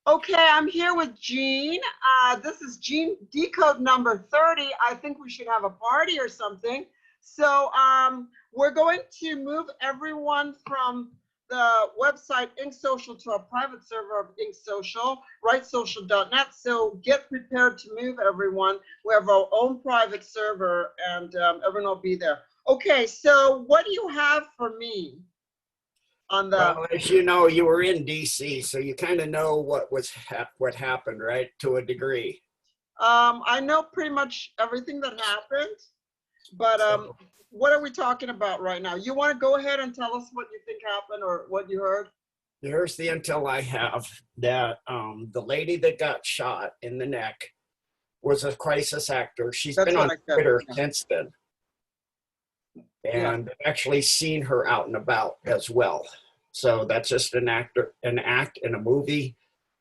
Okay, I'm here with Jean. This is Jean Decode number 30. I think we should have a party or something. So we're going to move everyone from the website Ink Social to a private server of Ink Social, writesocial.net. So get prepared to move, everyone. We have our own private server, and everyone will be there. Okay, so what do you have for me? Well, as you know, you were in DC, so you kind of know what happened, right? To a degree. I know pretty much everything that happened, but what are we talking about right now? You want to go ahead and tell us what you think happened or what you heard? Here's the intel I have that the lady that got shot in the neck was a crisis actor. She's been on Twitter since then. And actually seen her out and about as well. So that's just an act in a movie.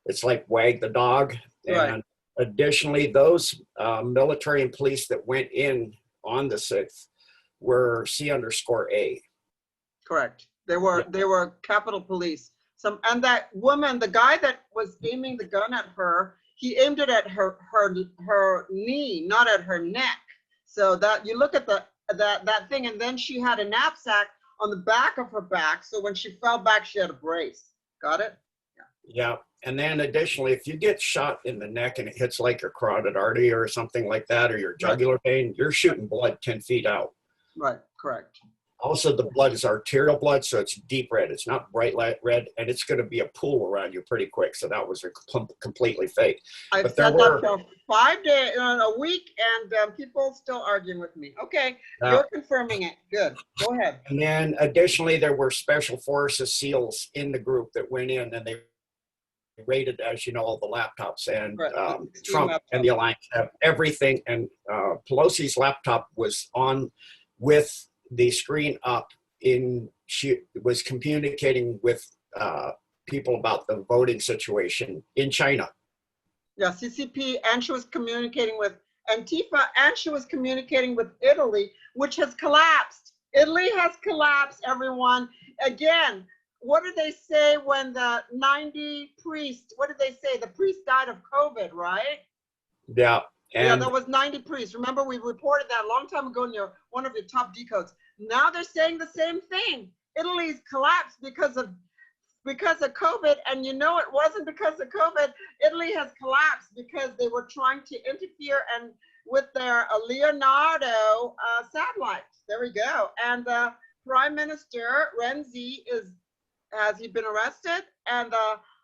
It's like Wag the Dog. And additionally, those military and police that went in on the 6th were C_A. Correct. They were Capitol Police. And that woman, the guy that was aiming the gun at her, he aimed it at her knee, not at her neck. So that you look at that thing, and then she had a knapsack on the back of her back, so when she fell back she had a brace. Got it? Yeah. And then additionally, if you get shot in the neck and it hits like your carotid artery or something like that, or your jugular vein, you're shooting blood 10 feet out. Right. Correct. Also, the blood is arterial blood, so it's deep red. It's not bright light red, and it's going to be a pool around you pretty quick. So that was completely fake. I've said that for 5 days, a week, and people still arguing with me. Okay, you're confirming it. Good. Go ahead. And then additionally, there were special forces SEALs in the group that went in, and they raided, as you know, all the laptops. And Trump and the alliance have everything. And Pelosi's laptop was on with the screen up. She was communicating with people about the voting situation in China. Yeah, CCP, and she was communicating with Antifa, and she was communicating with Italy, which has collapsed. Italy has collapsed, everyone. Again, what did they say when the 90 priests, what did they say? The priest died of COVID, right? Yeah. And that was 90 priests. Remember, we reported that a long time ago in one of your top decodes. Now they're saying the same thing. Italy's collapsed because of COVID, and you know it wasn't because of COVID. Italy has collapsed because they were trying to interfere and with their Leonardo satellites. There we go. And the Prime Minister Renzi has he been arrested? And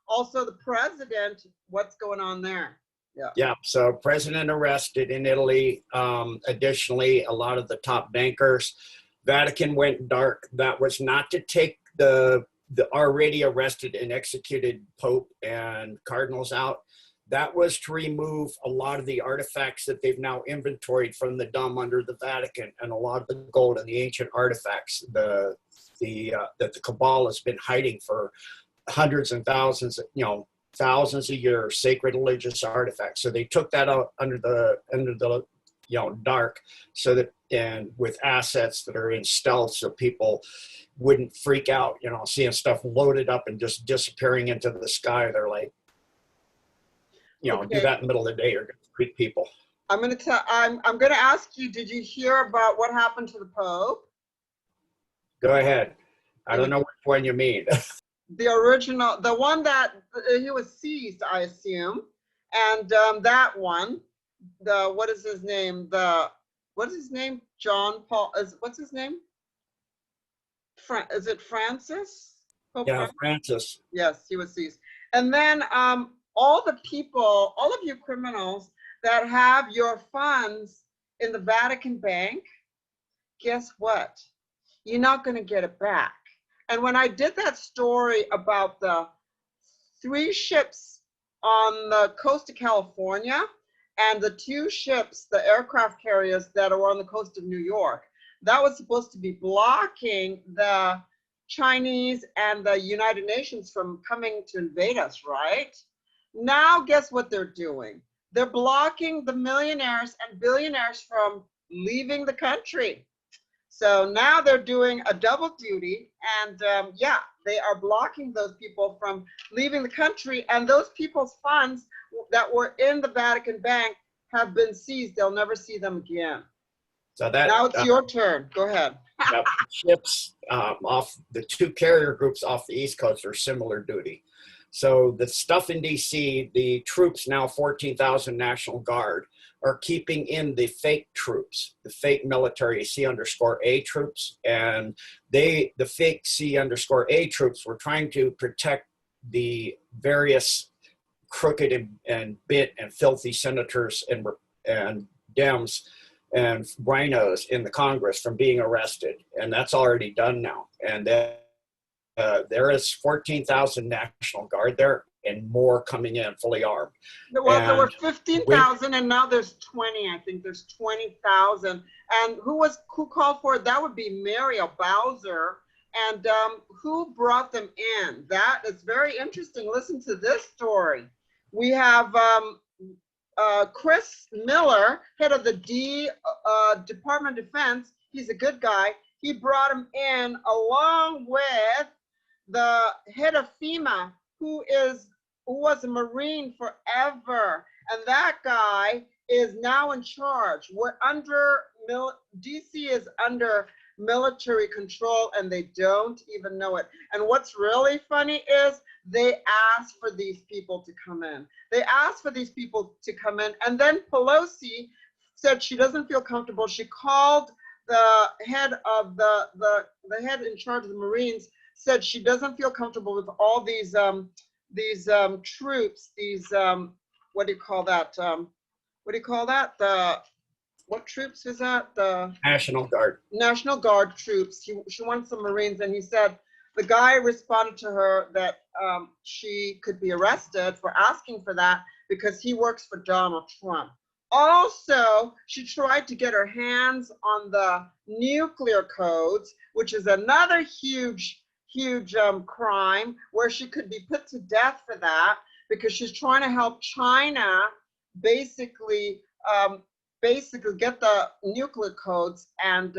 also the president. What's going on there? Yeah, so president arrested in Italy. Additionally, a lot of the top bankers. Vatican went dark. That was not to take the already arrested and executed Pope and cardinals out. That was to remove a lot of the artifacts that they've now inventoried from the dump under the Vatican, and a lot of the gold and the ancient artifacts that the cabal has been hiding for hundreds and thousands, thousands of years, sacred religious artifacts. So they took that out under the dark, so that, and with assets that are in stealth, so people wouldn't freak out, seeing stuff loaded up and just disappearing into the sky. They're like, do that in the middle of the day, you're going to freak people. I'm going to ask you, did you hear about what happened to the Pope? Go ahead. I don't know which one you mean. The original, the one that he was seized, I assume, and that one, what is his name? John Paul, what's his name? Is it Francis? Pope Francis. Yes, he was seized. And then all the people, all of you criminals that have your funds in the Vatican Bank, guess what? You're not going to get it back. And when I did that story about the 3 ships on the coast of California and the 2 ships, the aircraft carriers that are on the coast of New York, that was supposed to be blocking the Chinese and the United Nations from coming to invade us, right? Now, guess what they're doing? They're blocking the millionaires and billionaires from leaving the country. So now they're doing a double duty, and yeah, they are blocking those people from leaving the country, and those people's funds that were in the Vatican Bank have been seized. They'll never see them again. So that Now it's your turn. Go ahead. ships off the two carrier groups off the East Coast are similar duty. So the stuff in DC, the troops, now 14,000 National Guard, are keeping in the fake troops, the fake military C_A troops. And the fake C_A troops were trying to protect the various crooked and bit and filthy senators and Dems and rhinos in the Congress from being arrested. And that's already done now. And then there is 14,000 National Guard there and more coming in fully armed. Well, there were 15,000 and now there's 20. I think there's 20,000. And who called for it? That would be Muriel Bowser. And who brought them in? That is very interesting. Listen to this story. We have Chris Miller, head of the Department of Defense. He's a good guy. He brought him in along with the head of FEMA, who was a Marine forever. And that guy is now in charge. DC is under military control and they don't even know it. And what's really funny is they asked for these people to come in. They asked for these people to come in. And then Pelosi said she doesn't feel comfortable. She called the head of the head in charge of the Marines, said she doesn't feel comfortable with all these troops, what do you call that? What troops is that? The National Guard. National Guard troops. She wants some Marines, and he said the guy responded to her that she could be arrested for asking for that because he works for Donald Trump. Also, she tried to get her hands on the nuclear codes, which is another huge crime where she could be put to death for that because she's trying to help China basically get the nuclear codes and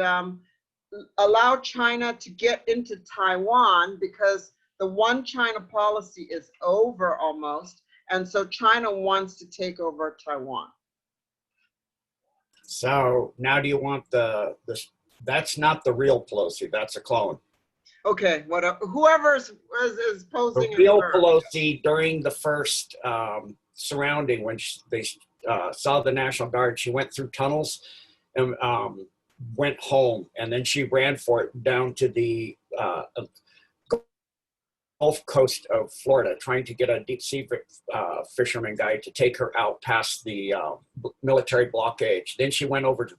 allow China to get into Taiwan because the one China policy is over almost. And so China wants to take over Taiwan. So now do you want that's not the real Pelosi, that's a clone. Okay, whoever is posing. The real Pelosi during the first surrounding, when they saw the National Guard, she went through tunnels and went home, and then she ran for it down to the Gulf Coast of Florida, trying to get a deep sea fisherman guy to take her out past the military blockade. Then she went over to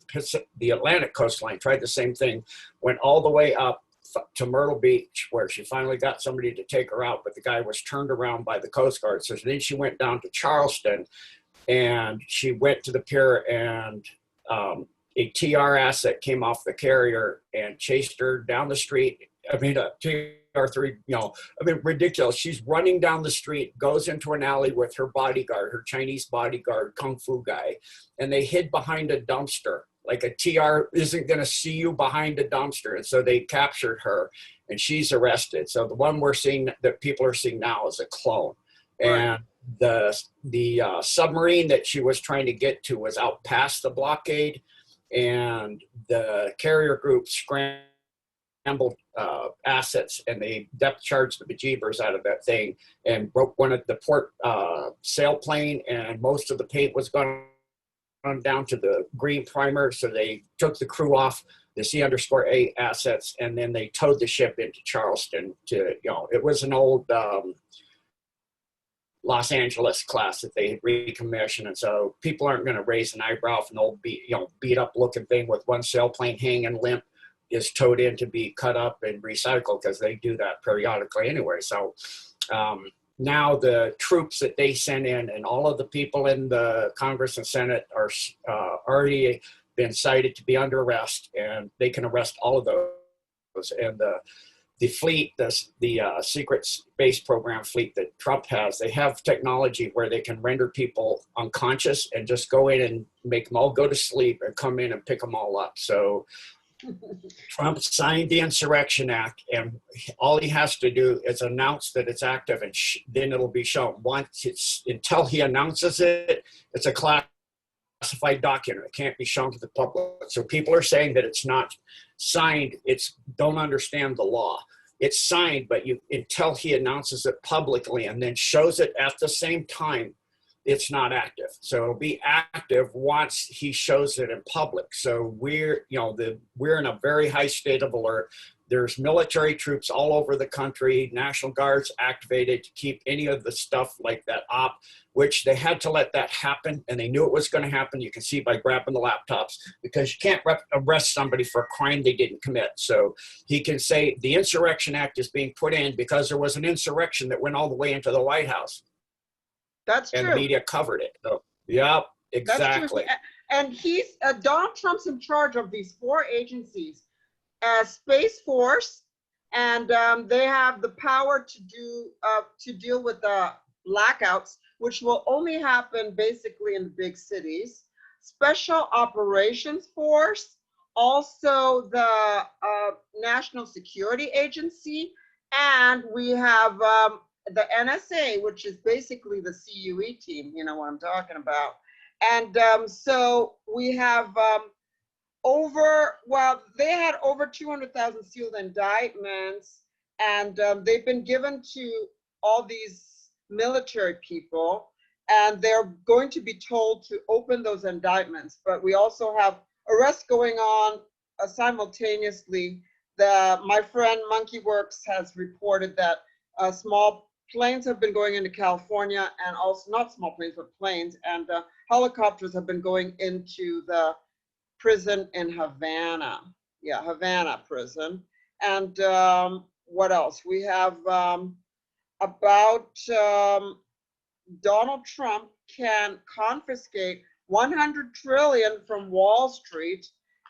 the Atlantic coastline, tried the same thing, went all the way up to Myrtle Beach, where she finally got somebody to take her out, but the guy was turned around by the Coast Guard. So then she went down to Charleston, and she went to the pier, and a TR asset came off the carrier and chased her down the street. I mean, a TR3, ridiculous. She's running down the street, goes into an alley with her bodyguard, her Chinese bodyguard, Kung Fu guy, and they hid behind a dumpster. Like a TR isn't going to see you behind a dumpster. And so they captured her and she's arrested. So the one we're seeing that people are seeing now is a clone. Right. And the submarine that she was trying to get to was out past the blockade, and the carrier group scrambled assets, and they depth charged the bejeebers out of that thing and broke one of the port sailplane, and most of the paint was gone down to the green primer. So they took the crew off the C_A assets, and then they towed the ship into Charleston to, it was an old Los Angeles class that they had recommissioned. And so people aren't going to raise an eyebrow if an old beat up looking thing with one sailplane hanging limp is towed in to be cut up and recycled, because they do that periodically anyway. So now the troops that they sent in and all of the people in the Congress and Senate are already been cited to be under arrest, and they can arrest all of those. And the fleet, the secret space program fleet that Trump has, they have technology where they can render people unconscious and just go in and make them all go to sleep and come in and pick them all up. So Trump signed the Insurrection Act, and all he has to do is announce that it's active, and then it'll be shown. Until he announces it, it's a classified document. It can't be shown to the public. So people are saying that it's not signed. Don't understand the law. It's signed, but until he announces it publicly and then shows it at the same time, it's not active. So it'll be active once he shows it in public. So we're in a very high state of alert. There's military troops all over the country, National Guards activated to keep any of the stuff like that up, which they had to let that happen, and they knew it was going to happen. You can see by grabbing the laptops, because you can't arrest somebody for a crime they didn't commit. So he can say the Insurrection Act is being put in because there was an insurrection that went all the way into the White House. That's true. And the media covered it. So, yeah, exactly. And Donald Trump's in charge of these 4 agencies. Space Force, and they have the power to deal with the blackouts, which will only happen basically in big cities. Special Operations Force, also the National Security Agency, and we have the NSA, which is basically the CUE team. You know what I'm talking about. And so we have they had over 200,000 sealed indictments, and they've been given to all these military people, and they're going to be told to open those indictments. But we also have arrests going on simultaneously. My friend Monkey Works has reported that small planes have been going into California, and also not small planes, but planes, and helicopters have been going into the prison in Havana. Yeah, Havana prison. And what else? We have about Donald Trump can confiscate 100 trillion from Wall Street.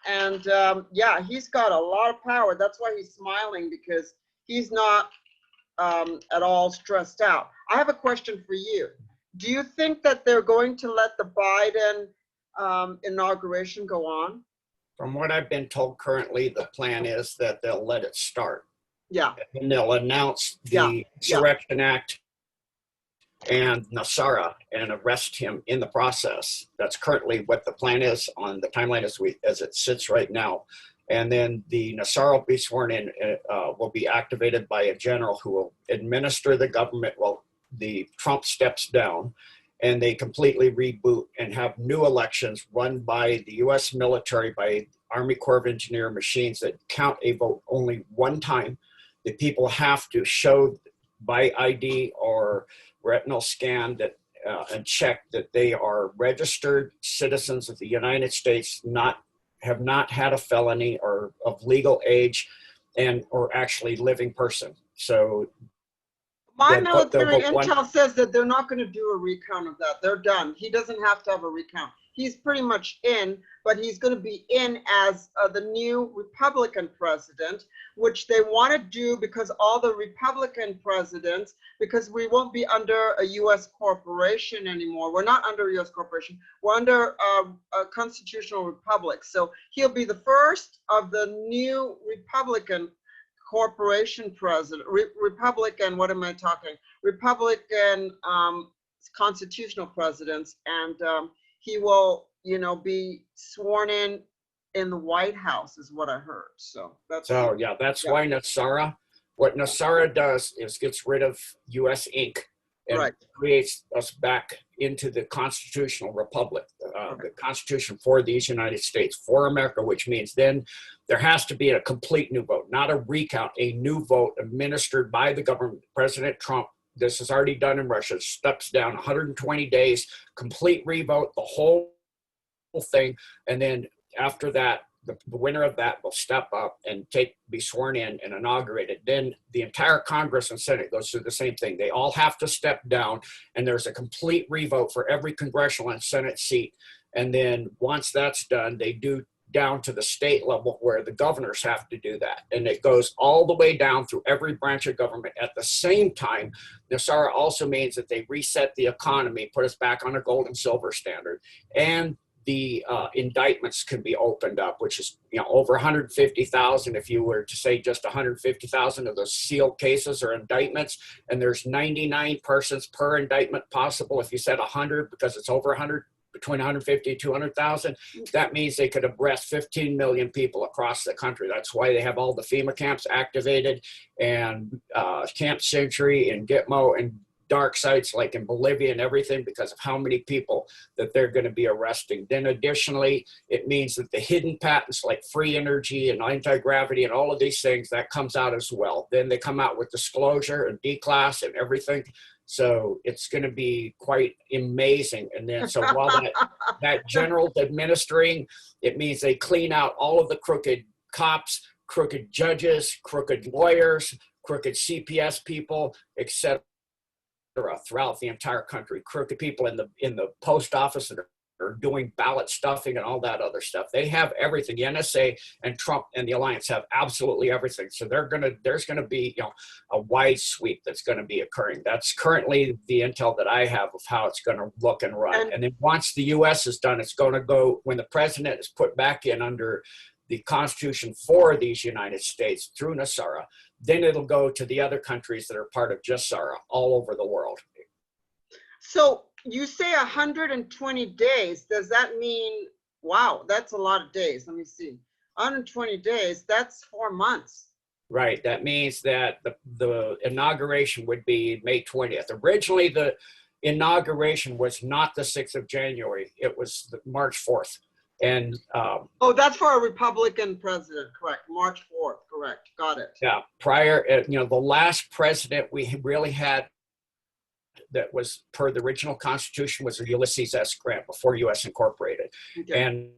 And yeah, he's got a lot of power. That's why he's smiling, because he's not at all stressed out. I have a question for you. Do you think that they're going to let the Biden inauguration go on? From what I've been told currently, the plan is that they'll let it start. Yeah. And they'll announce the Insurrection Act and Nesara and arrest him in the process. That's currently what the plan is on the timeline as it sits right now. And then the Nesara will be sworn in, will be activated by a general who will administer the government while the Trump steps down, and they completely reboot and have new elections run by the U.S. military, by Army Corps of Engineer machines that count a vote only one time. The people have to show by ID or retinal scan that and check that they are registered citizens of the United States, have not had a felony, or of legal age, or actually living person. So my military intel says that they're not going to do a recount of that. They're done. He doesn't have to have a recount. He's pretty much in, but he's going to be in as the new Republican president, which they want to do because all the Republican presidents, because we won't be under a U.S. corporation anymore. We're not under a U.S. corporation. We're under a constitutional republic. So he'll be the first of the new Republican corporation president, Republican, what am I talking? Republican constitutional presidents, and he will, be sworn in the White House, is what I heard. So that's why What Nesara does is gets rid of U.S. Inc. and creates us back into the constitutional republic, the Constitution for these United States, for America, which means then there has to be a complete new vote, not a recount, a new vote administered by the government. President Trump, this is already done in Russia, steps down 120 days, complete revote, the whole thing. And then after that, the winner of that will step up and be sworn in and inaugurated. Then the entire Congress and Senate goes through the same thing. They all have to step down, and there's a complete revote for every congressional and Senate seat. And then once that's done, they do down to the state level where the governors have to do that. And it goes all the way down through every branch of government. At the same time, Nesara also means that they reset the economy, put us back on a gold and silver standard. And the indictments can be opened up, which is, you know, over 150,000. If you were to say just 150,000 of those sealed cases or indictments, and there's 99 persons per indictment possible. If you said 100, because it's over 100, between 150 and 200,000, that means they could arrest 15 million people across the country. That's why they have all the FEMA camps activated, and Camp Century and Gitmo and dark sites like in Bolivia and everything, because of how many people that they're going to be arresting. Then additionally, it means that the hidden patents like free energy and anti-gravity and all of these things, that comes out as well. Then they come out with disclosure and declass and everything. So it's going to be quite amazing. And then, so while that general's administering, it means they clean out all of the crooked cops, crooked judges, crooked lawyers, crooked CPS people, etc., throughout the entire country. Crooked people in the post office that are doing ballot stuffing and all that other stuff. They have everything. The NSA and Trump and the Alliance have absolutely everything. So there's gonna be, you know, a wide sweep that's going to be occurring. That's currently the intel that I have of how it's going to look and run. And then once the U.S. is done, it's going to go, when the president is put back in under the Constitution for these United States through Nesara, then it'll go to the other countries that are part of Nesara all over the world. So you say 120 days. Does that mean, wow, that's a lot of days. Let me see. 120 days, that's 4 months. Right. That means that the inauguration would be May 20th. Originally, the inauguration was not the 6th of January. It was March 4th. And oh, that's for a Republican president, correct? March 4th, correct. Got it. Yeah. Prior, you know, the last president we really had that was per the original Constitution was Ulysses S. Grant before U.S. Incorporated. Okay. And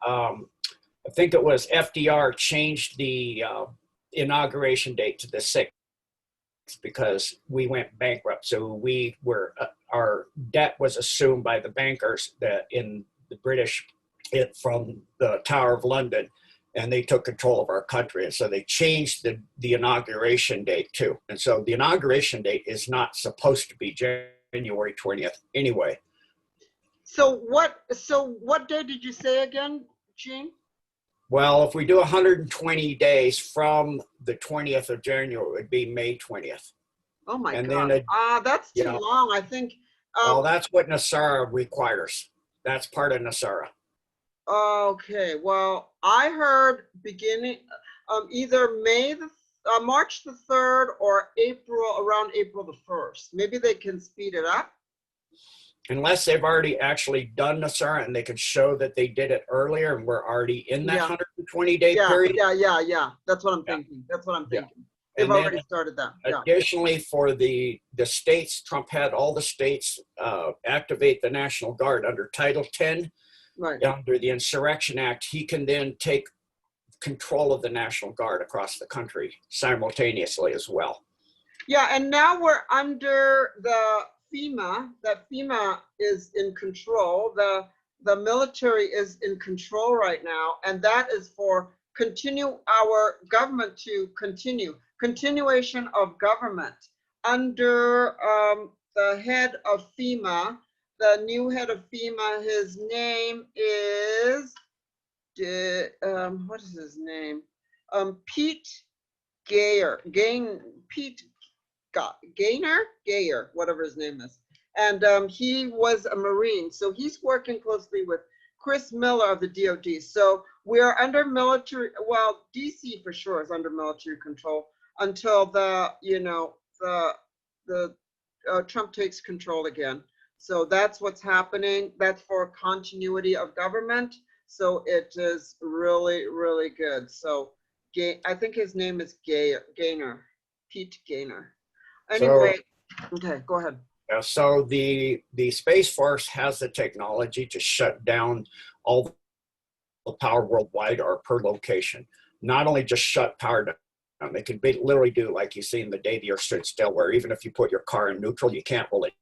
I think it was FDR changed the inauguration date to the 6th because we went bankrupt. So we were, our debt was assumed by the bankers that in the British from the Tower of London, and they took control of our country. And so they changed the inauguration date too. And so the inauguration date is not supposed to be January 20th anyway. So what day did you say again, Gene? Well, if we do 120 days from the 20th of January, it would be May 20th. Oh my God. That's too long, I think. Well, that's what Nesara requires. That's part of Nesara. Okay, well, I heard beginning, either March the 3rd or around April the 1st. Maybe they can speed it up. Unless they've already actually done Nesara and they can show that they did it earlier and we're already in that 120-day period. Yeah. That's what I'm thinking. That's what I'm thinking. They've already started that. Additionally, for the states, Trump had all the states activate the National Guard under Title 10. Right. Under the Insurrection Act, he can then take control of the National Guard across the country simultaneously as well. Yeah, and now we're under the FEMA, that FEMA is in control. The military is in control right now, and that is for our government to continuation of government under the head of FEMA. The new head of FEMA, his name is, what is his name? Pete Gayer, whatever his name is. And he was a Marine. So he's working closely with Chris Miller of the DOD. So we're under military, well, DC for sure is under military control until Trump takes control again. So that's what's happening. That's for continuity of government. So it is really, really good. So I think his name is Gaynor, Pete Gaynor. Anyway, okay, go ahead. So the Space Force has the technology to shut down all the power worldwide or per location. Not only just shut power down, they can literally do like you see in the day the Earth stood still, where even if you put your car in neutral, you can't roll it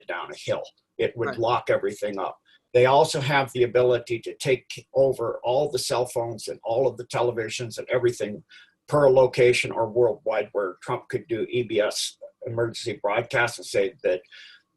down a hill. It would lock everything up. They also have the ability to take over all the cell phones and all of the televisions and everything per location or worldwide, where Trump could do EBS, emergency broadcast, and say that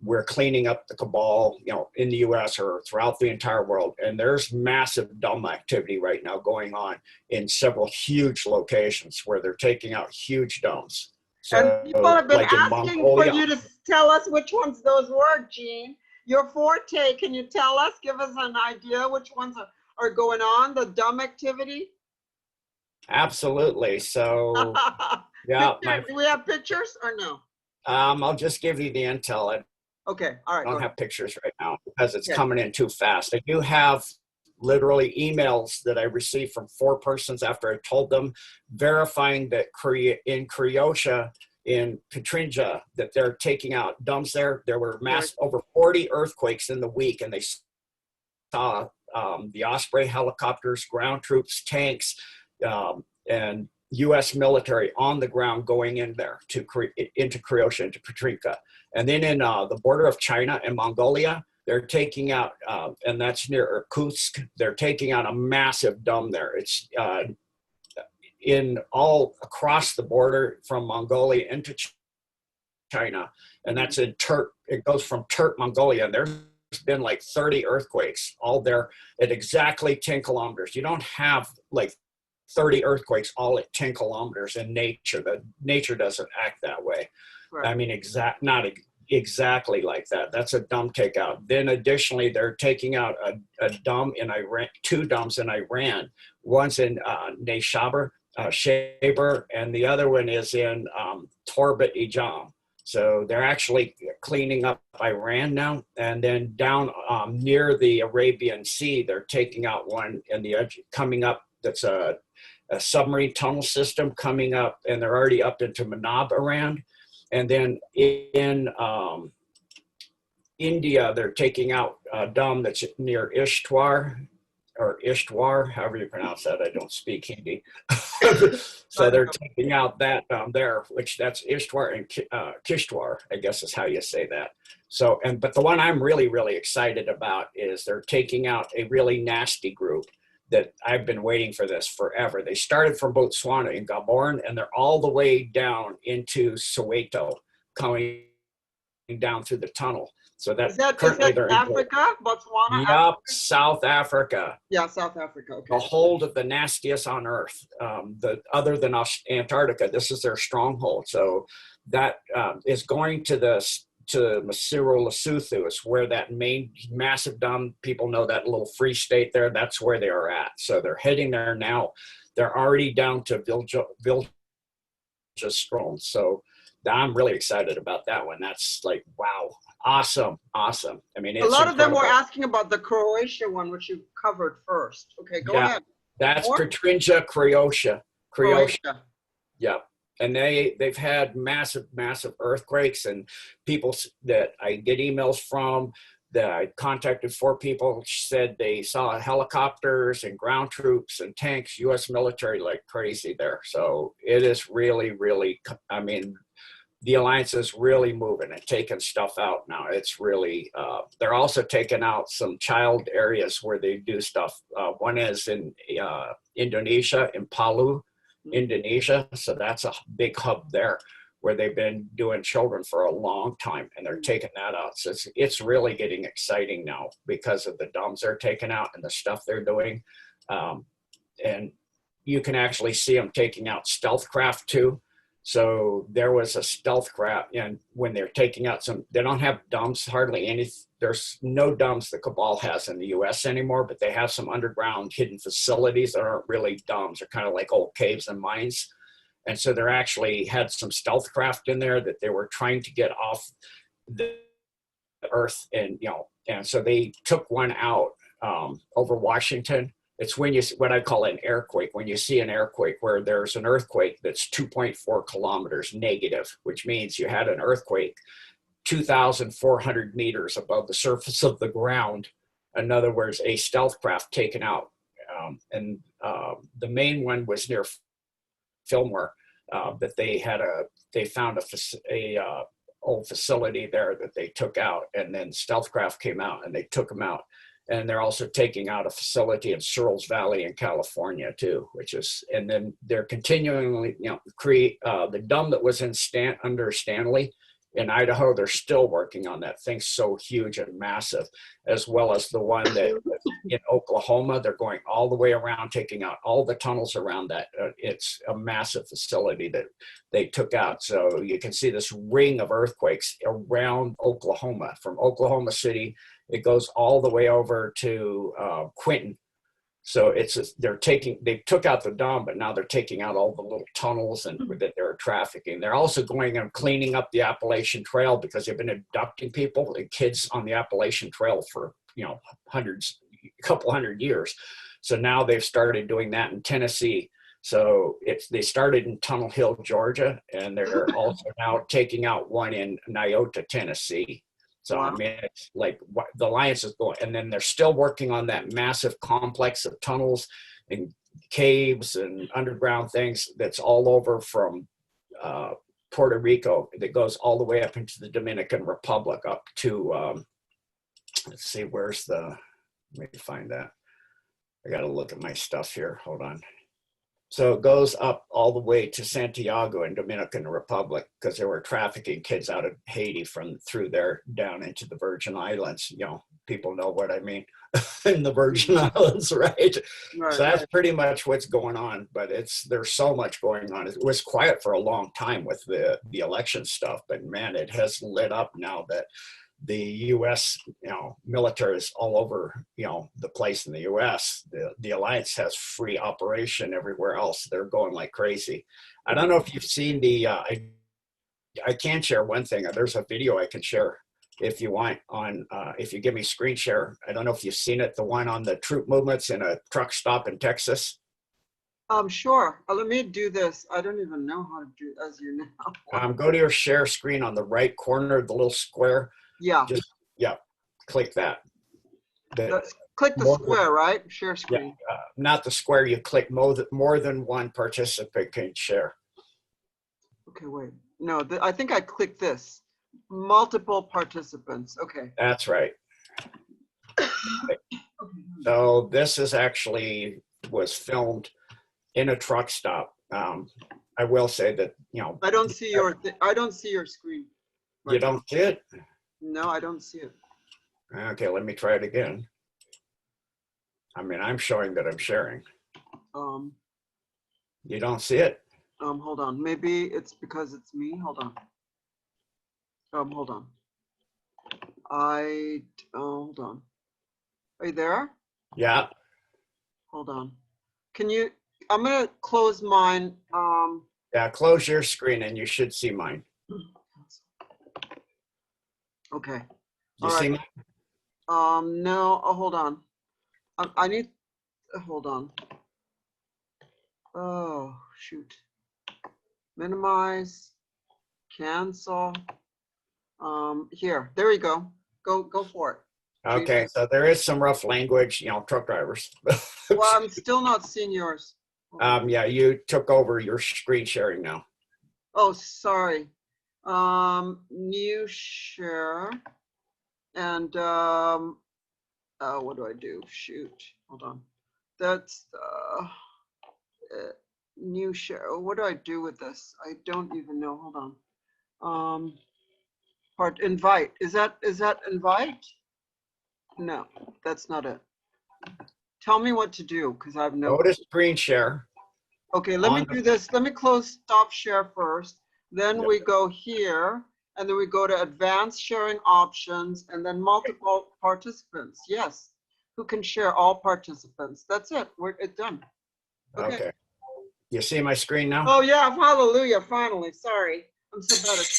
we're cleaning up the cabal, in the U.S. or throughout the entire world. And there's massive dumb activity right now going on in several huge locations where they're taking out huge dumps. And So, people have been like in asking for Mongolia, you to tell us which ones those were, Gene. Your forte, can you tell us, give us an idea which ones are going on, the dumb activity? absolutely. So, yeah, Do we have pictures or no? I'll just give you the intel. I Okay, all right. don't have pictures right now because it's Okay. coming in too fast. I do have literally emails that I received from 4 persons after I told them, verifying that in Croatia, in Petrinja, that they're taking out dumps there. There were over 40 earthquakes in the week, and they saw the Osprey helicopters, ground troops, tanks, and U.S. military on the ground going in there into Croatia, into Petrinja. And then in the border of China and Mongolia, they're taking out, and that's near Irkutsk, they're taking out a massive dump there. It's in all across the border from Mongolia into China, and that's in it goes from Mongolia, and there's been like 30 earthquakes all there at exactly 10 kilometers. You don't have like 30 earthquakes all at 10 kilometers in nature. The nature doesn't act that way. Right. I mean, not exactly like that. That's a dump takeout. Then additionally, they're taking out a dump in Iran, 2 dumps in Iran. One's in Nesara, Shaber, and the other one is in Torbet Ijam. So they're actually cleaning up Iran now. And then down near the Arabian Sea, they're taking out one in the edge, coming up, that's a submarine tunnel system coming up, and they're already up into Manab, Iran. And then in India, they're taking out a dam that's near Ishtwar, however you pronounce that. I don't speak Hindi. So they're taking out that there, which that's Ishtwar and Kishtwar, I guess is how you say that. So, but the one I'm really, really excited about is they're taking out a really nasty group that I've been waiting for this forever. They started from Botswana in Gaborone, and they're all the way down into Soweto, coming down through the tunnel. So that is that Africa, Botswana? Yep, Africa? South Africa. Yeah, South Africa. Okay. The hold of the nastiest on Earth, other than Antarctica. This is their stronghold. So that is going to Masiro Lesotho, is where that main massive dump, people know that little free state there, that's where they are at. So they're heading there now. They're already down to Vilja-Strom. So I'm really excited about that one. That's like, wow, awesome. I mean, it's a lot incredible. of them were asking about the Croatia one, which you covered first. Okay, go ahead. That's Petrinja, Croatia. Yeah. And they've had massive earthquakes, and people that I get emails from, that I contacted 4 people, said they saw helicopters and ground troops and tanks, U.S. military like crazy there. So it is really, really, I mean, the alliance is really moving and taking stuff out now. It's really, they're also taking out some child areas where they do stuff. One is in Indonesia, in Palu, Indonesia. So that's a big hub there where they've been doing children for a long time, and they're taking that out. So it's really getting exciting now because of the dumps they're taking out and the stuff they're doing. And you can actually see them taking out stealth craft too. So there was a stealth craft, and when they're taking out they don't have dumps, hardly any. There's no dumps the cabal has in the U.S. anymore, but they have some underground hidden facilities that aren't really dumps. They're kind of like old caves and mines. And so they're actually had some stealth craft in there that they were trying to get off the earth. And, and so they took one out over Washington. It's what I call an airquake. When you see an airquake where there's an earthquake that's 2.4 kilometers negative, which means you had an earthquake 2,400 meters above the surface of the ground. In other words, a stealth craft taken out. And the main one was near Fillmore, that they found a old facility there that they took out, and then stealth craft came out and they took them out. And they're also taking out a facility in Searles Valley in California too, and then they're continually, create the dump that was under Stanley In Idaho, they're still working on that thing, so huge and massive, as well as the one that in Oklahoma, they're going all the way around, taking out all the tunnels around that. It's a massive facility that they took out. So you can see this ring of earthquakes around Oklahoma, from Oklahoma City. It goes all the way over to Quinton. So they took out the dam, but now they're taking out all the little tunnels and that they're trafficking. They're also going and cleaning up the Appalachian Trail because they've been abducting people and kids on the Appalachian Trail for, a couple hundred years. So now they've started doing that in Tennessee. So they started in Tunnel Hill, Georgia, and they're also now taking out one in Nyota, Tennessee. So, Wow. I mean, it's like the alliance is going, and then they're still working on that massive complex of tunnels and caves and underground things that's all over from Puerto Rico that goes all the way up into the Dominican Republic up to, let's see, let me find that. I got to look at my stuff here. Hold on. So it goes up all the way to Santiago in Dominican Republic because they were trafficking kids out of Haiti through there down into the Virgin Islands. People know what I mean. In the Virgin Islands, right? So that's pretty much what's going on. But there's so much going on. It was quiet for a long time with the election stuff, but man, it has lit up now that the U.S. military is all over the place in the U.S. The alliance has free operation everywhere else. They're going like crazy. I don't know if you've seen I can share one thing. There's a video I can share if you want on if you give me screen share. I don't know if you've seen it. The one on the troop movements in a truck stop in Texas. Sure. Let me do this. I don't even know how to do, as you know. Go to your share screen on the right corner of the little square. Yeah. Click that. Click the square, right? Share screen. Yeah, not the square. You click more than one participant can share. Okay, wait. No, I think I clicked this. Multiple participants. Okay. That's right. So this was filmed in a truck stop. I will say that I don't see your screen. Right. You don't see it? No, I don't see it. Okay, let me try it again. I mean, I'm showing that I'm sharing. You don't see it? Hold on. Maybe it's because it's me. Hold on. Hold on. Hold on. Are you there? Yeah. Hold on. I'm gonna close mine. Yeah, close your screen and you should see mine. Okay. You see mine? No. Oh, hold on. I need. Hold on. Oh, shoot. Minimize. Cancel. Here. There we go. Go for it. Okay, so there is some rough language, truck drivers. Well, I'm still not seeing yours. Yeah, you took over your screen sharing now. Oh, sorry. New share. And what do I do? Shoot. Hold on. That's new share. What do I do with this? I don't even know. Hold on. Part invite. Is that invite? No, that's not it. Tell me what to do because I have no. Go to screen share. Okay, let me do this. Let me close stop share first. Then we go here, and then we go to advanced sharing options, and then multiple participants. Yes, who can share all participants. That's it. It's done. Okay. You see my screen now? Oh yeah, hallelujah, finally. Sorry, I'm so bad at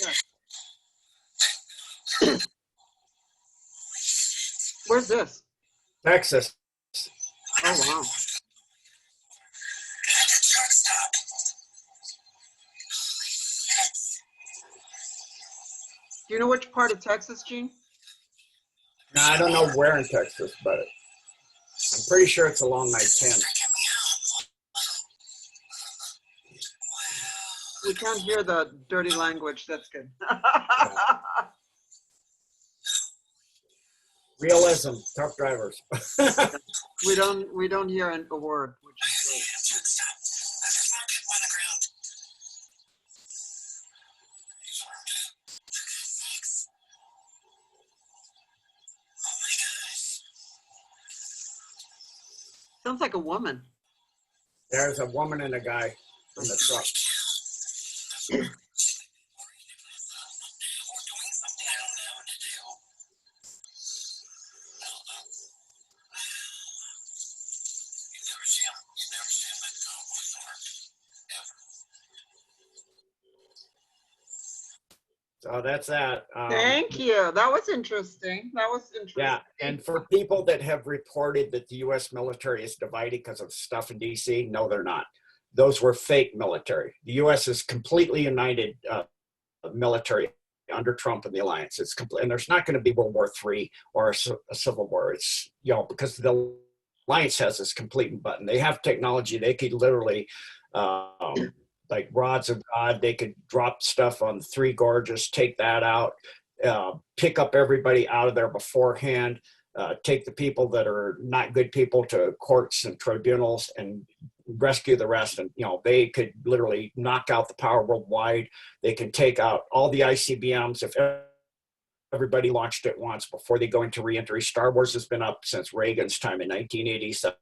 that. Where's this? Texas. Oh wow. Do you know which part of Texas, Gene? No, I don't know where in Texas, but I'm pretty sure it's along I-10. We can't hear the dirty language. That's good. Realism, truck drivers. We don't hear a word, which is great. Sounds like a woman. There's a woman and a guy in the truck. So that's that. Thank you. That was interesting. That was interesting. Yeah, and for people that have reported that the U.S. military is divided because of stuff in D.C., no, they're not. Those were fake military. The U.S. is completely united military under Trump and the alliance. It's complete, and there's not going to be World War III or a civil war. It's, you know, because the alliance has this complete button. They have technology. They could literally like rods of God, they could drop stuff on Three Gorges, take that out, pick up everybody out of there beforehand, take the people that are not good people to courts and tribunals and rescue the rest. And, you know, they could literally knock out the power worldwide. They can take out all the ICBMs if everybody launched at once before they go into reentry. Star Wars has been up since Reagan's time in 1987.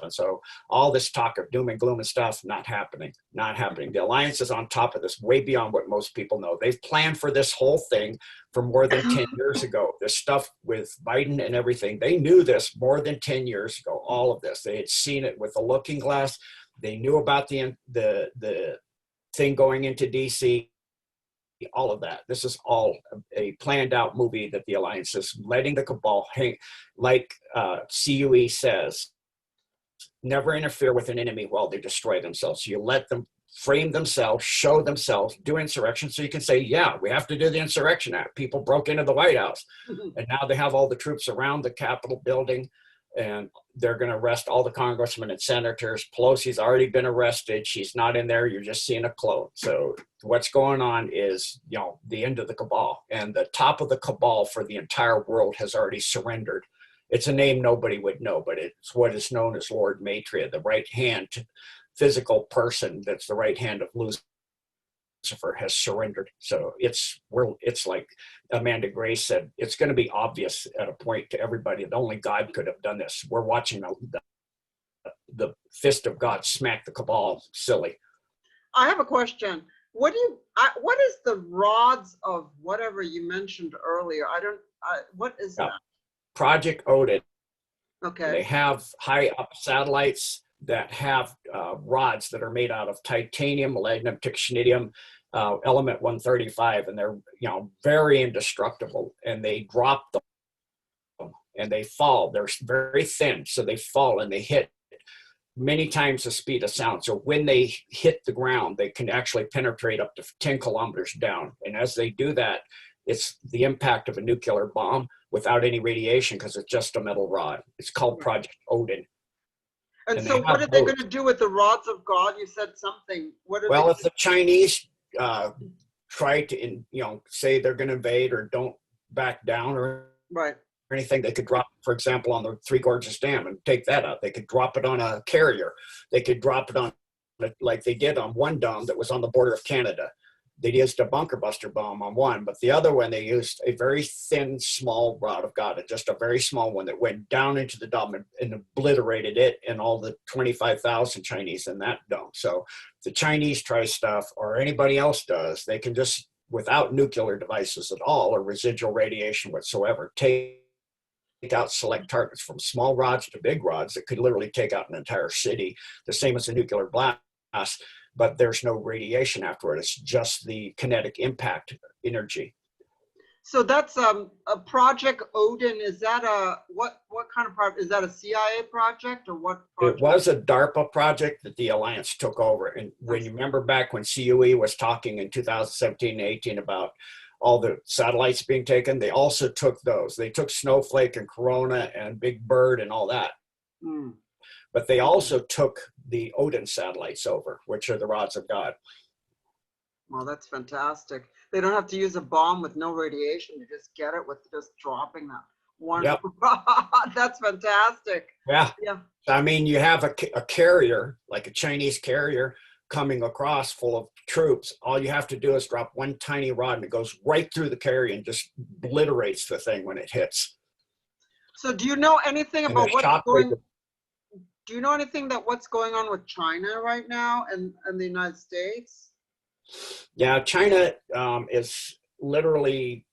So all this talk of doom and gloom and stuff, not happening, not happening. The alliance is on top of this, way beyond what most people know. They've planned for this whole thing for more than 10 years ago. This stuff with Biden and everything, they knew this more than 10 years ago, all of this. They had seen it with the looking glass. They knew about the thing going into DC, all of that. This is all a planned out movie that the alliance is letting the cabal hang, like CUE says. Never interfere with an enemy while they destroy themselves. You let them frame themselves, show themselves, do insurrection. So you can say, yeah, we have to do the Insurrection Act. People broke into the White House. And now they have all the troops around the Capitol building, and they're going to arrest all the congressmen and senators. Pelosi's already been arrested. She's not in there. You're just seeing a clone. So what's going on is, you know, the end of the cabal. And the top of the cabal for the entire world has already surrendered. It's a name nobody would know, but it's what is known as Lord Maitreya, the right hand physical person that's the right hand of Lucifer has surrendered. So it's like Amanda Grace said, it's going to be obvious at a point to everybody that only God could have done this. We're watching the fist of God smack the cabal silly. I have a question. What is the rods of whatever you mentioned earlier? What is that? Project Odin. Okay. They have high up satellites that have rods that are made out of titanium, molybdenum, technetium, element 135, and they're, you know, very indestructible. And they drop them and they fall. They're very thin, so they fall and they hit many times the speed of sound. So when they hit the ground, they can actually penetrate up to 10 kilometers down. And as they do that, it's the impact of a nuclear bomb without any radiation because it's just a metal rod. It's called Project Odin. And so what are they going to do with the rods of God? You said something. Well, if the Chinese try to, you know, say they're going to invade or don't back down or anything, they could drop, for example, on the Three Gorges Dam and take that out. They could drop it on a carrier. They could drop it on, like they did on one dome that was on the border of Canada. They used a bunker buster bomb on one, but the other one, they used a very thin, small rod of God, just a very small one that went down into the dome and obliterated it and all the 25,000 Chinese in that dome. So if the Chinese try stuff or anybody else does, they can just, without nuclear devices at all or residual radiation whatsoever, take out select targets from small rods to big rods that could literally take out an entire city, the same as a nuclear blast. But there's no radiation afterward. It's just the kinetic impact energy. So that's a Project Odin. Is that what kind of project? Is that a CIA project or what project? It was a DARPA project that the Alliance took over. And when you remember back when CUE was talking in 2017 and 18 about all the satellites being taken, they also took those. They took Snowflake and Corona and Big Bird and all that. Mm. But they also took the Odin satellites over, which are the rods of God. Well, that's fantastic. They don't have to use a bomb with no radiation. You just get it with just dropping that one rod. That's fantastic. Yeah. I mean, you have a carrier, like a Chinese carrier, coming across full of troops. All you have to do is drop one tiny rod and it goes right through the carrier and just obliterates the thing when it hits. So do you know anything about what's going on? do you know anything that what's going on with China right now and the United States? Yeah, China is literally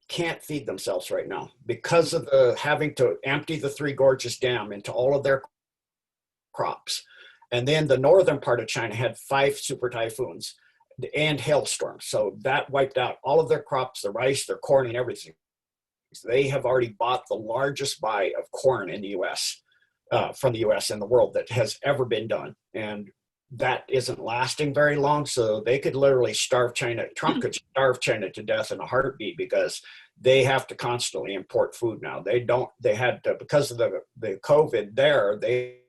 can't feed themselves right now because of the having to empty the Three Gorges Dam into all of their crops. And then the northern part of China had 5 super typhoons and hailstorms. So that wiped out all of their crops, their rice, their corn, and everything. So they have already bought the largest buy of corn in the US, from the US and the world that has ever been done. And that isn't lasting very long. So they could literally starve China. Trump could starve China to death in a heartbeat because they have to constantly import food now. They had to, because of the COVID there, they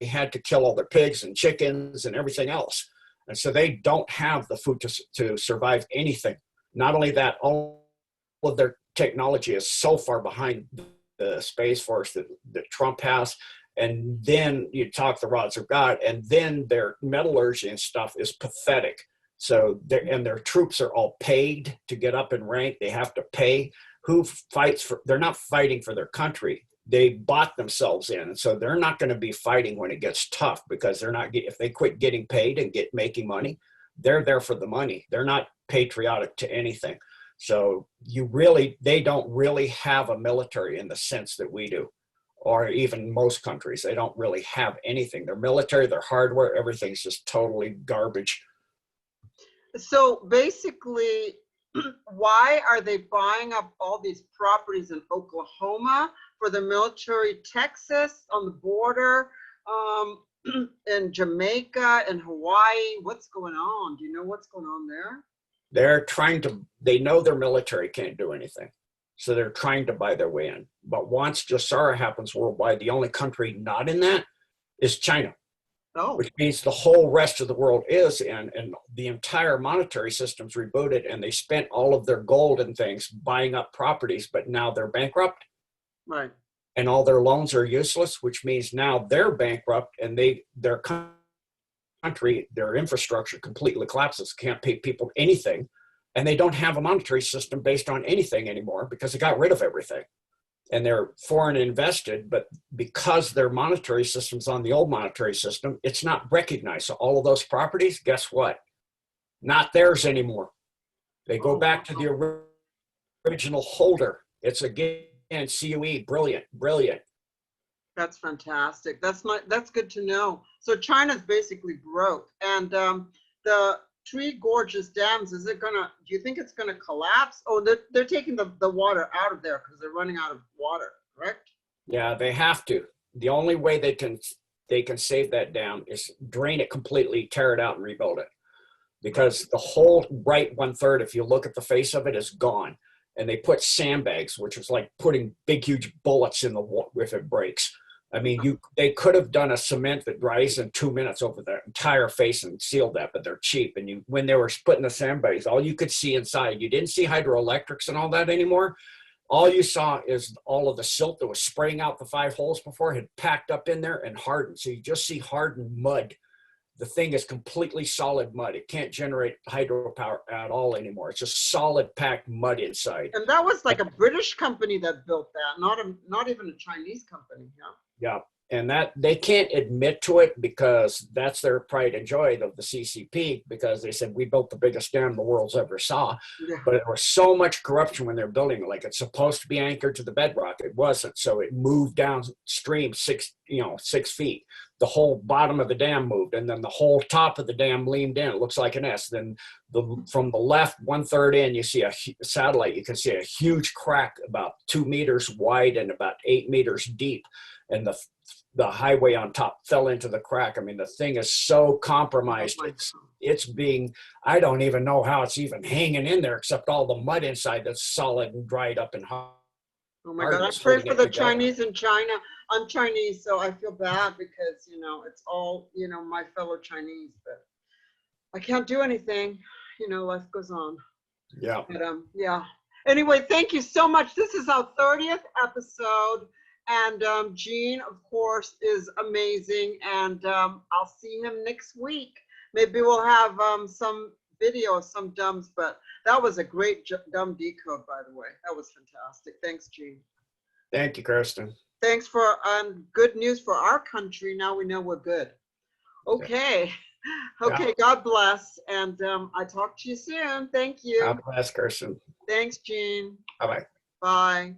had to kill all their pigs and chickens and everything else. And so they don't have the food to survive anything. Not only that, all of their technology is so far behind the Space Force that Trump has. And then you talk the rods of God, and then their metallurgy and stuff is pathetic. So their troops are all paid to get up in rank. They have to pay. Who fights for? They're not fighting for their country. They bought themselves in, and so they're not going to be fighting when it gets tough because they're not. If they quit getting paid and making money, they're there for the money. They're not patriotic to anything. So they don't really have a military in the sense that we do, or even most countries. They don't really have anything. Their military, their hardware, everything's just totally garbage. So basically, why are they buying up all these properties in Oklahoma for the military, Texas on the border, in Jamaica and Hawaii? What's going on? Do you know what's going on there? They know their military can't do anything. So they're trying to buy their way in. But once Nesara happens worldwide, the only country not in that is China. Oh. Which means the whole rest of the world is in, and the entire monetary system's rebooted, and they spent all of their gold and things buying up properties, but now they're bankrupt. Right. And all their loans are useless, which means now they're bankrupt, and their country, their infrastructure completely collapses, can't pay people anything, and they don't have a monetary system based on anything anymore because they got rid of everything. And they're foreign invested, but because their monetary system's on the old monetary system, it's not recognized. So all of those properties, guess what? Not theirs anymore. They go back to the original holder. It's again CUE, brilliant. That's fantastic. That's good to know. So China's basically broke, and the Three Gorges dams, do you think it's gonna collapse? Oh, they're taking the water out of there because they're running out of water, correct? Yeah, they have to. The only way they can save that dam is drain it completely, tear it out, and rebuild it. Because the whole right 1/3, if you look at the face of it, is gone. And they put sandbags, which is like putting big, huge bullets in the water if it breaks. I mean, they could have done a cement that dries in 2 minutes over the entire face and sealed that, but they're cheap. And when they were putting the sandbags, all you could see inside, you didn't see hydroelectrics and all that anymore. All you saw is all of the silt that was spraying out the 5 holes before had packed up in there and hardened. So you just see hardened mud. The thing is completely solid mud. It can't generate hydropower at all anymore. It's just solid packed mud inside. And that was like a British company that built that, not even a Chinese company. Yeah. Yeah, and that they can't admit to it because that's their pride and joy of the CCP, because they said we built the biggest dam the world's ever saw. Yeah. But there was so much corruption when they're building it. Like, it's supposed to be anchored to the bedrock. It wasn't. So it moved downstream 6 feet. The whole bottom of the dam moved, and then the whole top of the dam leaned in. It looks like an S. Then from the left 1/3 in, you see a satellite. You can see a huge crack about 2 meters wide and about 8 meters deep. And the highway on top fell into the crack. I mean, the thing is so compromised. I don't even know how it's even hanging in there, except all the mud inside that's solid and dried up and hard. Oh my God, I pray for the Chinese in China. I'm Chinese, so I feel bad because, it's all, my fellow Chinese, but I can't do anything. Life goes on. Yeah. But, yeah. Anyway, thank you so much. This is our 30th episode. And Gene, of course, is amazing. And I'll see him next week. Maybe we'll have some video of some DUMBS, but that was a great DUMB decode, by the way. That was fantastic. Thanks, Gene. Thank you, Kirsten. Thanks for good news for our country. Now we know we're good. Okay. Okay. God bless. And I talk to you soon. Thank you. God bless, Kirsten. Thanks, Jean. Bye-bye. Bye.